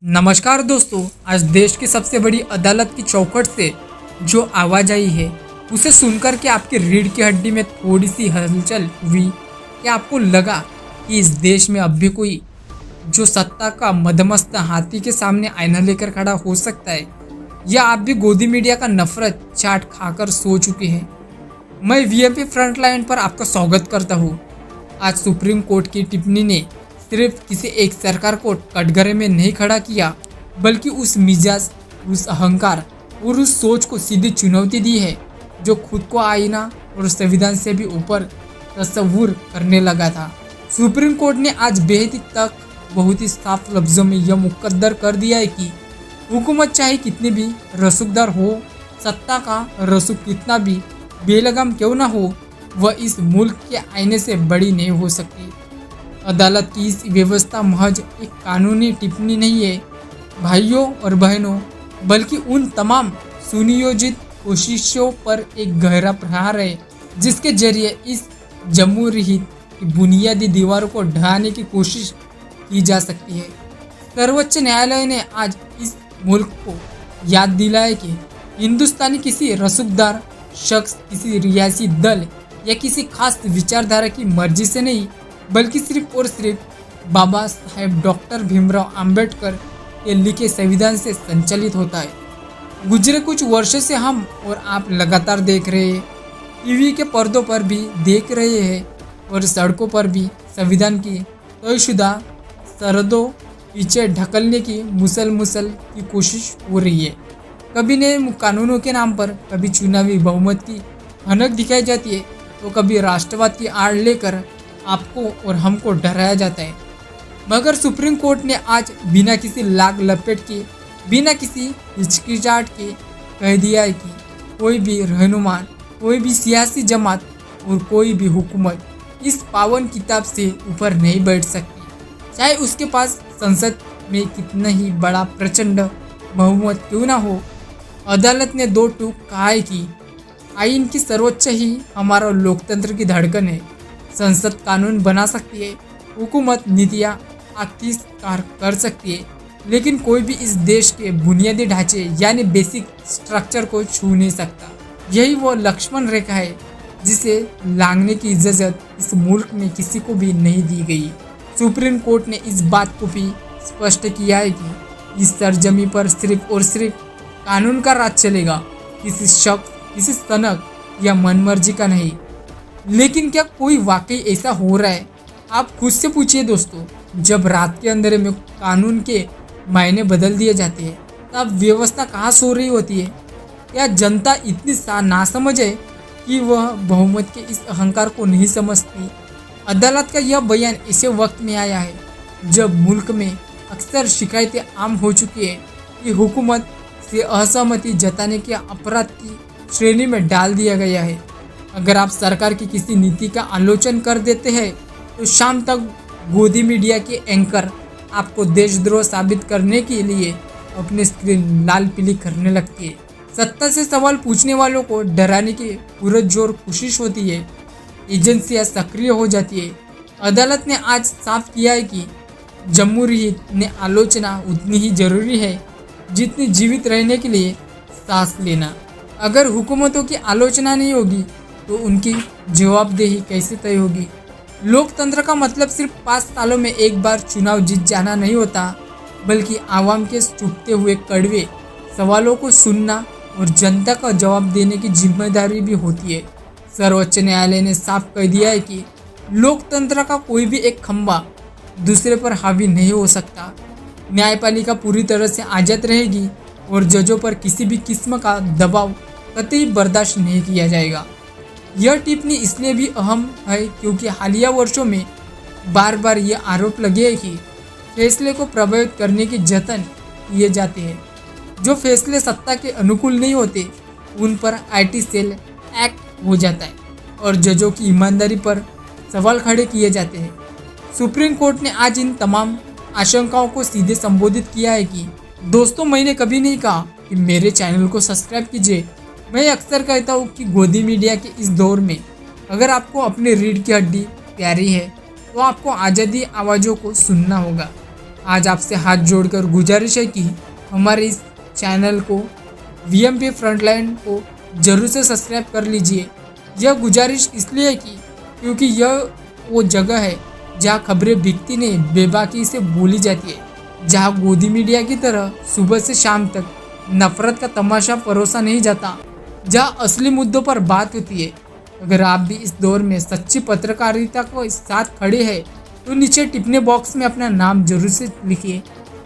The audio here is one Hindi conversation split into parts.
नमस्कार दोस्तों। आज देश की सबसे बड़ी अदालत की चौखट से जो आवाज़ आई है उसे सुनकर के आपकी रीढ़ की हड्डी में थोड़ी सी हलचल हुई। क्या आपको लगा कि इस देश में अब भी कोई जो सत्ता का मदमस्त हाथी के सामने आईना लेकर खड़ा हो सकता है, या आप भी गोदी मीडिया का नफरत चाट खाकर सो चुके हैं? मैं वीएमपी फ्रंटलाइन पर आपका स्वागत करता हूँ। आज सुप्रीम कोर्ट की टिप्पणी ने सिर्फ किसी एक सरकार को कटघरे में नहीं खड़ा किया, बल्कि उस मिजाज, उस अहंकार और उस सोच को सीधी चुनौती दी है जो खुद को आईना और संविधान से भी ऊपर तस्वुर करने लगा था। सुप्रीम कोर्ट ने आज बेहद तक बहुत ही साफ लफ्जों में यह मुकद्दर कर दिया है कि हुकूमत चाहे कितनी भी रसूखदार हो, सत्ता का रसूख कितना भी बेलगाम क्यों ना हो, वह इस मुल्क के आईने से बड़ी नहीं हो सकती। अदालत की इस व्यवस्था महज एक कानूनी टिप्पणी नहीं है भाइयों और बहनों, बल्कि उन तमाम सुनियोजित कोशिशों पर एक गहरा प्रहार है जिसके जरिए इस जमहूरियत की बुनियादी दीवारों को ढहाने की कोशिश की जा सकती है। सर्वोच्च न्यायालय ने आज इस मुल्क को याद दिलाया कि हिंदुस्तानी किसी रसूखदार शख्स, किसी रियासी दल या किसी खास विचारधारा की मर्जी से नहीं, बल्कि सिर्फ और सिर्फ बाबा साहेब डॉक्टर भीमराव अंबेडकर के लिखे संविधान से संचालित होता है। गुजरे कुछ वर्षों से हम और आप लगातार देख रहे हैं, टीवी के पर्दों पर भी देख रहे हैं और सड़कों पर भी संविधान की तयशुदा सरहदों पीछे ढकलने की मुसल की कोशिश हो रही है। कभी नए कानूनों के नाम पर, कभी चुनावी बहुमत की भनक दिखाई जाती है, तो कभी राष्ट्रवाद की आड़ लेकर आपको और हमको डराया जाता है। मगर सुप्रीम कोर्ट ने आज बिना किसी लाग लपेट के, बिना किसी हिचकिचाहट के कह दिया है कि कोई भी रहनुमा, कोई भी सियासी जमात और कोई भी हुकूमत इस पावन किताब से ऊपर नहीं बैठ सकती, चाहे उसके पास संसद में कितना ही बड़ा प्रचंड बहुमत क्यों ना हो। अदालत ने दो टूक कहा है कि आईन की सर्वोच्च ही हमारा लोकतंत्र की धड़कन है। संसद कानून बना सकती है, हुकूमत नीतियाँ आखिरकार कर सकती है, लेकिन कोई भी इस देश के बुनियादी ढांचे यानी बेसिक स्ट्रक्चर को छू नहीं सकता। यही वो लक्ष्मण रेखा है जिसे लांघने की इजाज़त इस मुल्क में किसी को भी नहीं दी गई। सुप्रीम कोर्ट ने इस बात को भी स्पष्ट किया है कि इस सरजमी पर सिर्फ और सिर्फ कानून का राज चलेगा, किसी शख्स, किसी सनक या मनमर्जी का नहीं। लेकिन क्या कोई वाकई ऐसा हो रहा है? आप खुद से पूछिए दोस्तों। जब रात के अंधेरे में कानून के मायने बदल दिए जाते हैं, तब व्यवस्था कहाँ सो रही होती है? या जनता इतनी नासमझ है कि वह बहुमत के इस अहंकार को नहीं समझती? अदालत का यह बयान ऐसे वक्त में आया है जब मुल्क में अक्सर शिकायतें आम हो चुकी है कि हुकूमत से असहमति जताने के अपराध की श्रेणी में डाल दिया गया है। अगर आप सरकार की किसी नीति का आलोचन कर देते हैं, तो शाम तक गोदी मीडिया के एंकर आपको देशद्रोह साबित करने के लिए अपनी स्क्रीन लाल पीली करने लगती है। सत्ता से सवाल पूछने वालों को डराने की पुरजोर कोशिश होती है, एजेंसियां सक्रिय हो जाती है। अदालत ने आज साफ किया है कि जमहूरियत ने आलोचना उतनी ही जरूरी है जितनी जीवित रहने के लिए सांस लेना। अगर हुकूमतों की आलोचना नहीं होगी तो उनकी जवाबदेही कैसे तय होगी? लोकतंत्र का मतलब सिर्फ 5 सालों में एक बार चुनाव जीत जाना नहीं होता, बल्कि आवाम के चुभते हुए कड़वे सवालों को सुनना और जनता का जवाब देने की जिम्मेदारी भी होती है। सर्वोच्च न्यायालय ने साफ कह दिया है कि लोकतंत्र का कोई भी एक खंभा दूसरे पर हावी नहीं हो सकता। न्यायपालिका पूरी तरह से आज़ाद रहेगी और जजों पर किसी भी किस्म का दबाव कतई बर्दाश्त नहीं किया जाएगा। यह टिप्पणी इसलिए भी अहम है क्योंकि हालिया वर्षों में बार बार ये आरोप लगे हैं कि फैसले को प्रभावित करने के जतन किए जाते हैं। जो फैसले सत्ता के अनुकूल नहीं होते, उन पर आईटी सेल एक्ट हो जाता है और जजों की ईमानदारी पर सवाल खड़े किए जाते हैं। सुप्रीम कोर्ट ने आज इन तमाम आशंकाओं को सीधे संबोधित किया है कि दोस्तों, मैंने कभी नहीं कहा कि मेरे चैनल को सब्सक्राइब कीजिए। मैं अक्सर कहता हूँ कि गोदी मीडिया के इस दौर में अगर आपको अपनी रीढ़ की हड्डी प्यारी है, तो आपको आज़ादी आवाज़ों को सुनना होगा। आज आपसे हाथ जोड़कर गुजारिश है कि हमारे इस चैनल को वीएमपी फ्रंटलाइन को जरूर से सब्सक्राइब कर लीजिए। यह गुजारिश इसलिए है कि क्योंकि यह वो जगह है जहाँ खबरें बिकती नहीं, बेबाकी से बोली जाती है, जहाँ गोदी मीडिया की तरह सुबह से शाम तक नफरत का तमाशा परोसा नहीं जाता, जहाँ असली मुद्दों पर बात होती है। अगर आप भी इस दौर में सच्ची पत्रकारिता को साथ खड़े हैं तो नीचे टिप्पणी बॉक्स में अपना नाम जरूर से लिखिए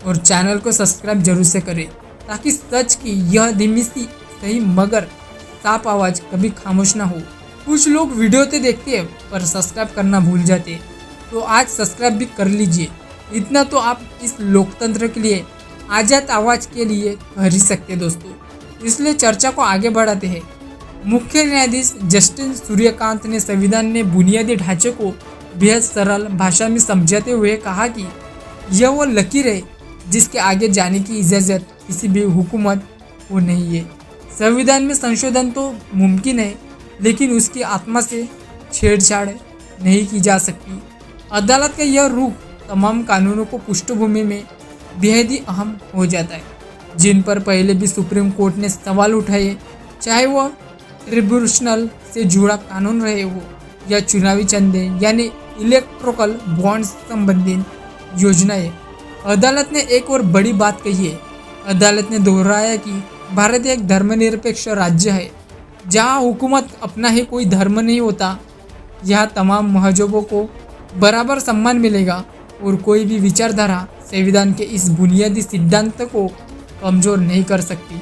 और चैनल को सब्सक्राइब जरूर से करें, ताकि सच की यह धीमी सी सही मगर साफ आवाज़ कभी खामोश ना हो। कुछ लोग वीडियो तो देखते हैं पर सब्सक्राइब करना भूल जाते हैं, तो आज सब्सक्राइब भी कर लीजिए। इतना तो आप इस लोकतंत्र के लिए, आज़ाद आवाज़ के लिए कर ही सकते हैं दोस्तों। इसलिए चर्चा को आगे बढ़ाते हैं। मुख्य न्यायाधीश जस्टिस सूर्यकांत ने संविधान में बुनियादी ढांचे को बेहद सरल भाषा में समझाते हुए कहा कि यह वो लकीर है जिसके आगे जाने की इजाज़त किसी भी हुकूमत को नहीं है। संविधान में संशोधन तो मुमकिन है, लेकिन उसकी आत्मा से छेड़छाड़ नहीं की जा सकती। अदालत का यह रुख तमाम कानूनों को पृष्ठभूमि में बेहद ही अहम हो जाता है, जिन पर पहले भी सुप्रीम कोर्ट ने सवाल उठाए, चाहे वह ट्रिब्यूनल से जुड़ा कानून रहे हो या चुनावी चंदे यानी इलेक्ट्रोकल बॉन्ड्स संबंधित योजनाएं। अदालत ने एक और बड़ी बात कही है। अदालत ने दोहराया कि भारत एक धर्मनिरपेक्ष राज्य है, जहां हुकूमत अपना ही कोई धर्म नहीं होता। यहाँ तमाम मजहबों को बराबर सम्मान मिलेगा और कोई भी विचारधारा संविधान के इस बुनियादी सिद्धांत को कमजोर नहीं कर सकती।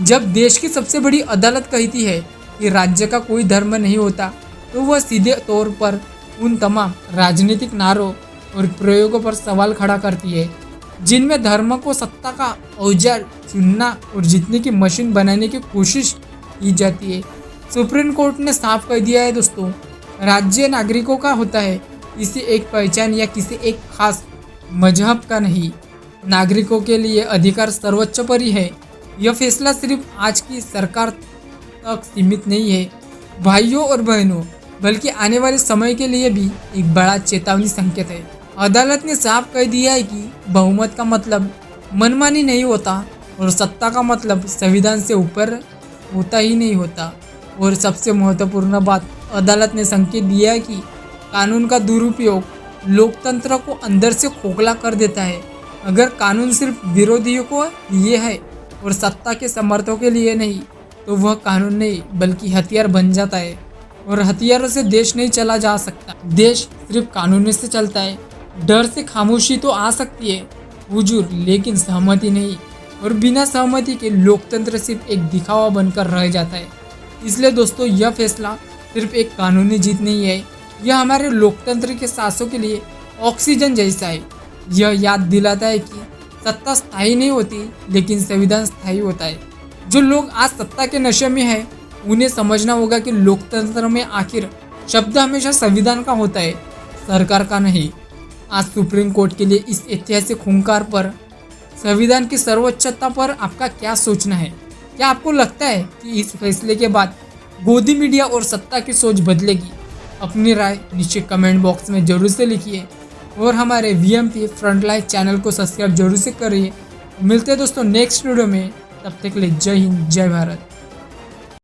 जब देश की सबसे बड़ी अदालत कहती है कि राज्य का कोई धर्म नहीं होता, तो वह सीधे तौर पर उन तमाम राजनीतिक नारों और प्रयोगों पर सवाल खड़ा करती है जिनमें धर्म को सत्ता का औजार चुनना और जीतने की मशीन बनाने की कोशिश की जाती है। सुप्रीम कोर्ट ने साफ कह दिया है दोस्तों, राज्य नागरिकों का होता है, किसी एक पहचान या किसी एक खास मजहब का नहीं। नागरिकों के लिए अधिकार सर्वोच्चोपरि है। यह फैसला सिर्फ आज की सरकार तक सीमित नहीं है भाइयों और बहनों, बल्कि आने वाले समय के लिए भी एक बड़ा चेतावनी संकेत है। अदालत ने साफ कह दिया है कि बहुमत का मतलब मनमानी नहीं होता और सत्ता का मतलब संविधान से ऊपर होता ही नहीं होता। और सबसे महत्वपूर्ण बात, अदालत ने संकेत दिया है कि कानून का दुरुपयोग लोकतंत्र को अंदर से खोखला कर देता है। अगर कानून सिर्फ विरोधियों को लिए है और सत्ता के समर्थकों के लिए नहीं, तो वह कानून नहीं बल्कि हथियार बन जाता है। और हथियारों से देश नहीं चला जा सकता, देश सिर्फ कानून से चलता है। डर से खामोशी तो आ सकती है हुजूर, लेकिन सहमति नहीं। और बिना सहमति के लोकतंत्र सिर्फ एक दिखावा बनकर रह जाता है। इसलिए दोस्तों, यह फैसला सिर्फ एक कानूनी जीत नहीं है, यह हमारे लोकतंत्र के सांसों के लिए ऑक्सीजन जैसा है। यह याद दिलाता है कि सत्ता स्थायी नहीं होती, लेकिन संविधान स्थायी होता है। जो लोग आज सत्ता के नशे में हैं, उन्हें समझना होगा कि लोकतंत्र में आखिर शब्द हमेशा संविधान का होता है, सरकार का नहीं। आज सुप्रीम कोर्ट के लिए इस ऐतिहासिक हुंकार पर, संविधान की सर्वोच्चता पर आपका क्या सोचना है? क्या आपको लगता है कि इस फैसले के बाद गोदी मीडिया और सत्ता की सोच बदलेगी? अपनी राय नीचे कमेंट बॉक्स में जरूर से लिखिए और हमारे वीएमपी फ्रंटलाइन चैनल को सब्सक्राइब जरूर से करिए। मिलते हैं दोस्तों नेक्स्ट वीडियो में, तब तक के लिए जय हिंद, जय भारत।